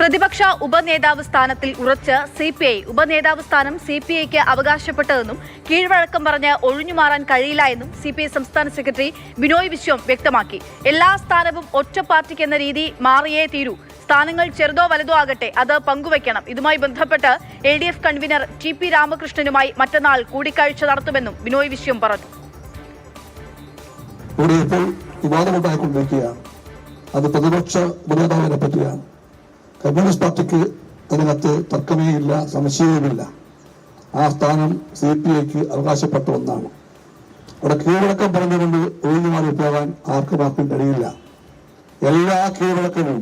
പ്രതിപക്ഷ ഉപനേതാവ് സ്ഥാനത്തിൽ ഉറച്ച് സിപിഐ ഉപനേതാവ് സ്ഥാനം സിപിഐക്ക് അവകാശപ്പെട്ടതെന്നും കീഴ്വഴക്കം പറഞ്ഞ് ഒഴിഞ്ഞുമാറാൻ കഴിയില്ല എന്നും സിപിഐ സംസ്ഥാന സെക്രട്ടറി ബിനോയ് വിശ്വം വ്യക്തമാക്കി. എല്ലാ സ്ഥാനവും ഒറ്റ പാർട്ടിക്ക് എന്ന രീതി മാറിയേ തീരൂ. സ്ഥാനങ്ങൾ ചെറുതോ വലുതോ ആകട്ടെ, അത് പങ്കുവയ്ക്കണം. ഇതുമായി ബന്ധപ്പെട്ട് LDF കൺവീനർ TP രാമകൃഷ്ണനുമായി മറ്റന്നാൾ കൂടിക്കാഴ്ച നടത്തുമെന്നും ബിനോയ് വിശ്വം പറഞ്ഞു. അത് പ്രതിപക്ഷ ഉപനേതാവിനെ പറ്റിയാണ്. കമ്മ്യൂണിസ്റ്റ് പാർട്ടിക്ക് അതിനകത്ത് തർക്കമേ ഇല്ല, സംശയവുമില്ല. ആ സ്ഥാനം CPIക്ക് അവകാശപ്പെട്ട ഒന്നാണ്. അവിടെ കീഴ്വഴക്കം പറഞ്ഞുകൊണ്ട് ഒഴിഞ്ഞുമാറി പോകാൻ ആർക്കും കഴിയില്ല. എല്ലാ കീഴ്വഴക്കവും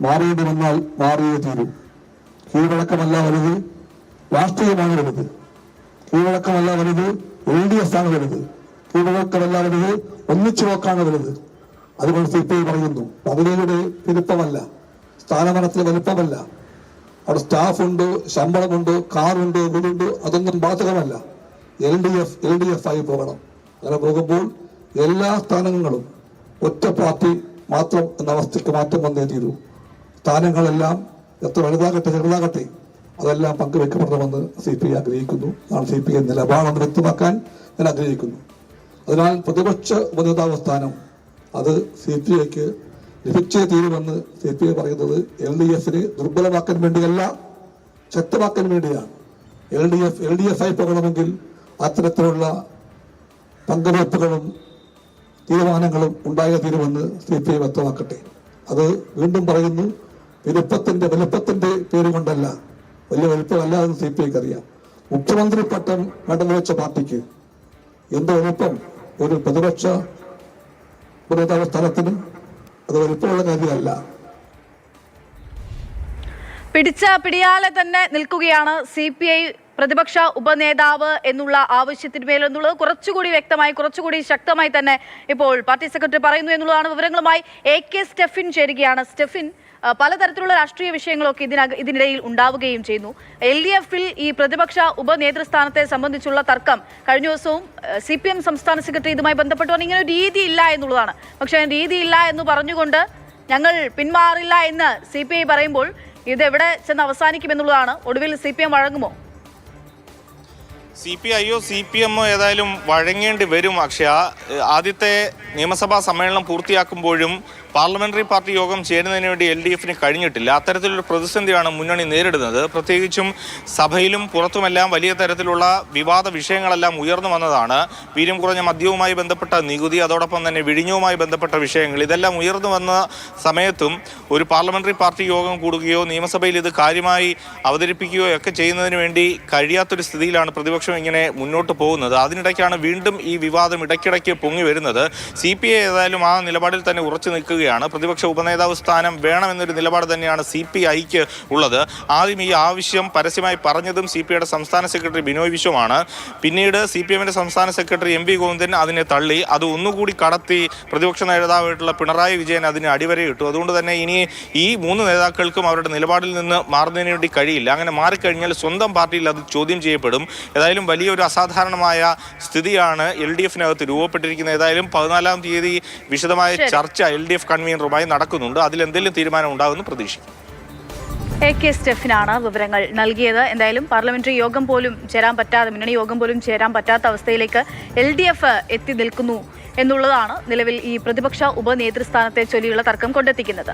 മാറിയത് വന്നാൽ മാറിയേ തീരും. കീഴ്വഴക്കമല്ല വലുത്, രാഷ്ട്രീയമാണ് വലുത്. കീഴ്വഴക്കമല്ല വലുത്, LDF ആണ് വലുത്. കീഴ്വഴക്കമല്ല വലുത്, ഒന്നിച്ചു നോക്കാണ് വലുത്. അതുകൊണ്ട് CPI പറയുന്നു, പദവിയുടെ പെരുപ്പമല്ല, സ്ഥാനമാനത്തിലെ വലുപ്പമല്ല, അവിടെ സ്റ്റാഫുണ്ട്, ശമ്പളമുണ്ട്, കാറുണ്ട്, വീടുണ്ട്, അതൊന്നും ബാധകമല്ല. LDF ആയി പോകണം. അങ്ങനെ പോകുമ്പോൾ എല്ലാ സ്ഥാനങ്ങളും ഒറ്റ പാർട്ടി മാത്രം എന്ന അവസ്ഥയ്ക്ക് മാറ്റം വന്നേ തീരൂ. സ്ഥാനങ്ങളെല്ലാം എത്ര വലുതാകട്ടെ ചെറുതാകട്ടെ അതെല്ലാം പങ്കുവെക്കപ്പെടണമെന്ന് CPI ആഗ്രഹിക്കുന്നു. അതാണ് CPI നിലപാടെന്ന് വ്യക്തമാക്കാൻ ഞാൻ ആഗ്രഹിക്കുന്നു. അതിനാൽ പ്രതിപക്ഷ ഉപനേതാവ് സ്ഥാനം അത് CPIക്ക് ലഭിച്ചേ തീരുമെന്ന് CPI പറയുന്നത് LDFനെ ദുർബലമാക്കാൻ വേണ്ടിയല്ല, ശക്തമാക്കാൻ വേണ്ടിയാണ്. LDF ആയി പോകണമെങ്കിൽ അത്തരത്തിലുള്ള പങ്കുവയ്പ്പുകളും തീരുമാനങ്ങളും ഉണ്ടായേ തീരുമെന്ന് CPI വ്യക്തമാക്കട്ടെ. അത് വീണ്ടും പറയുന്നു, വലുപ്പത്തിന്റെ പേര് കൊണ്ടല്ല, വലിയ വലുപ്പമല്ല എന്ന് CPIക്ക് അറിയാം. മുഖ്യമന്ത്രി പട്ടം വേണ്ടെന്ന് വെച്ച പാർട്ടിക്ക് എന്ത് വലുപ്പം ഒരു പ്രതിപക്ഷ ഉപനേതാവ് സ്ഥാനത്തിന് അത് വലുപ്പമുള്ള കാര്യമല്ല. പിടിച്ച പിടിയാലെ തന്നെ നിൽക്കുകയാണ് CPI പ്രതിപക്ഷ ഉപനേതാവ് എന്നുള്ള ആവശ്യത്തിന്മേലെന്നുള്ളത് കുറച്ചുകൂടി വ്യക്തമായി, കുറച്ചുകൂടി ശക്തമായി തന്നെ ഇപ്പോൾ പാർട്ടി സെക്രട്ടറി പറയുന്നു എന്നുള്ളതാണ്. വിവരങ്ങളുമായി AK സ്റ്റെഫിൻ ചേരുകയാണ്. സ്റ്റെഫിൻ, പലതരത്തിലുള്ള രാഷ്ട്രീയ വിഷയങ്ങളൊക്കെ ഇതിനിടയിൽ ഉണ്ടാവുകയും ചെയ്യുന്നു. LDFൽ ഈ പ്രതിപക്ഷ ഉപനേതൃസ്ഥാനത്തെ സംബന്ധിച്ചുള്ള തർക്കം കഴിഞ്ഞ ദിവസവും CPM സംസ്ഥാന സെക്രട്ടറി ഇതുമായി ബന്ധപ്പെട്ട് പറഞ്ഞു ഇങ്ങനെ ഒരു രീതിയില്ല എന്നുള്ളതാണ്. പക്ഷേ രീതിയില്ല എന്ന് പറഞ്ഞുകൊണ്ട് ഞങ്ങൾ പിന്മാറില്ല എന്ന് CPI പറയുമ്പോൾ ഇത് എവിടെ ചെന്ന് അവസാനിക്കുമെന്നുള്ളതാണ്. ഒടുവിൽ CPM വഴങ്ങുമോ? CPIയോ CPMോ ഏതായാലും വഴങ്ങേണ്ടി വരും. അക്ഷയ, ആദ്യത്തെ നിയമസഭാ സമ്മേളനം പൂർത്തിയാക്കുമ്പോഴും പാർലമെന്ററി പാർട്ടി യോഗം ചേരുന്നതിന് വേണ്ടി LDFന് കഴിഞ്ഞിട്ടില്ല. അത്തരത്തിലൊരു പ്രതിസന്ധിയാണ് മുന്നണി നേരിടുന്നത്. പ്രത്യേകിച്ചും സഭയിലും പുറത്തുമെല്ലാം വലിയ തരത്തിലുള്ള വിവാദ വിഷയങ്ങളെല്ലാം ഉയർന്നു വന്നതാണ്. വീര്യം കുറഞ്ഞ മദ്യവുമായി ബന്ധപ്പെട്ട നികുതി, അതോടൊപ്പം തന്നെ വിഴിഞ്ഞവുമായി ബന്ധപ്പെട്ട വിഷയങ്ങൾ, ഇതെല്ലാം ഉയർന്നു വന്ന സമയത്തും ഒരു പാർലമെന്ററി പാർട്ടി യോഗം കൂടുകയോ നിയമസഭയിൽ ഇത് കാര്യമായി അവതരിപ്പിക്കുകയോ ഒക്കെ ചെയ്യുന്നതിന് വേണ്ടി കഴിയാത്തൊരു സ്ഥിതിയിലാണ് പ്രതിപക്ഷം ഇങ്ങനെ മുന്നോട്ട് പോകുന്നത്. അതിനിടയ്ക്കാണ് വീണ്ടും ഈ വിവാദം ഇടയ്ക്കിടയ്ക്ക് പൊങ്ങി വരുന്നത്. CPI ഏതായാലും ആ നിലപാടിൽ തന്നെ ഉറച്ചു നിൽക്കുകയാണ്. പ്രതിപക്ഷ ഉപനേതാവ് സ്ഥാനം വേണമെന്നൊരു നിലപാട് തന്നെയാണ് CPIക്ക് ഉള്ളത്. ആദ്യം ഈ ആവശ്യം പരസ്യമായി പറഞ്ഞതും CPIയുടെ സംസ്ഥാന സെക്രട്ടറി ബിനോയ് വിശ്വമാണ്. പിന്നീട് CPMന്റെ സംസ്ഥാന സെക്രട്ടറി MV ഗോവിന്ദൻ അതിനെ തള്ളി. അത് ഒന്നുകൂടി കടത്തി പ്രതിപക്ഷ നേതാവായിട്ടുള്ള പിണറായി വിജയൻ അതിന് അടിവരയിട്ടു. അതുകൊണ്ട് തന്നെ ഇനി ഈ മൂന്ന് നേതാക്കൾക്കും അവരുടെ നിലപാടിൽ നിന്ന് മാറുന്നതിന് വേണ്ടി കഴിയില്ല. അങ്ങനെ മാറിക്കഴിഞ്ഞാൽ സ്വന്തം പാർട്ടിയിൽ അത് ചോദ്യം ചെയ്യപ്പെടും. ഏതായാലും വലിയൊരു അസാധാരണമായ സ്ഥിതിയാണ് LDFനകത്ത് രൂപപ്പെട്ടിരിക്കുന്നത്. ഏതായാലും 14-ാം തീയതി വിശദമായ ചർച്ച LDF കൺവീനറുമായി നടക്കുന്നുണ്ട്. അതിലെന്തെങ്കിലും തീരുമാനം ഉണ്ടാകുമെന്ന് പ്രതീക്ഷിക്കും. AK സ്റ്റെഫിനാണ് വിവരങ്ങൾ നൽകിയത്. എന്തായാലും പാർലമെന്ററി യോഗം പോലും ചേരാൻ പറ്റാതെ, മുന്നണി യോഗം പോലും ചേരാൻ പറ്റാത്ത അവസ്ഥയിലേക്ക് LDF എത്തി നിൽക്കുന്നു എന്നുള്ളതാണ് നിലവിൽ ഈ പ്രതിപക്ഷ ഉപനേതൃസ്ഥാനത്തെ ചൊല്ലിയുള്ള തർക്കം കൊണ്ടെത്തിക്കുന്നത്.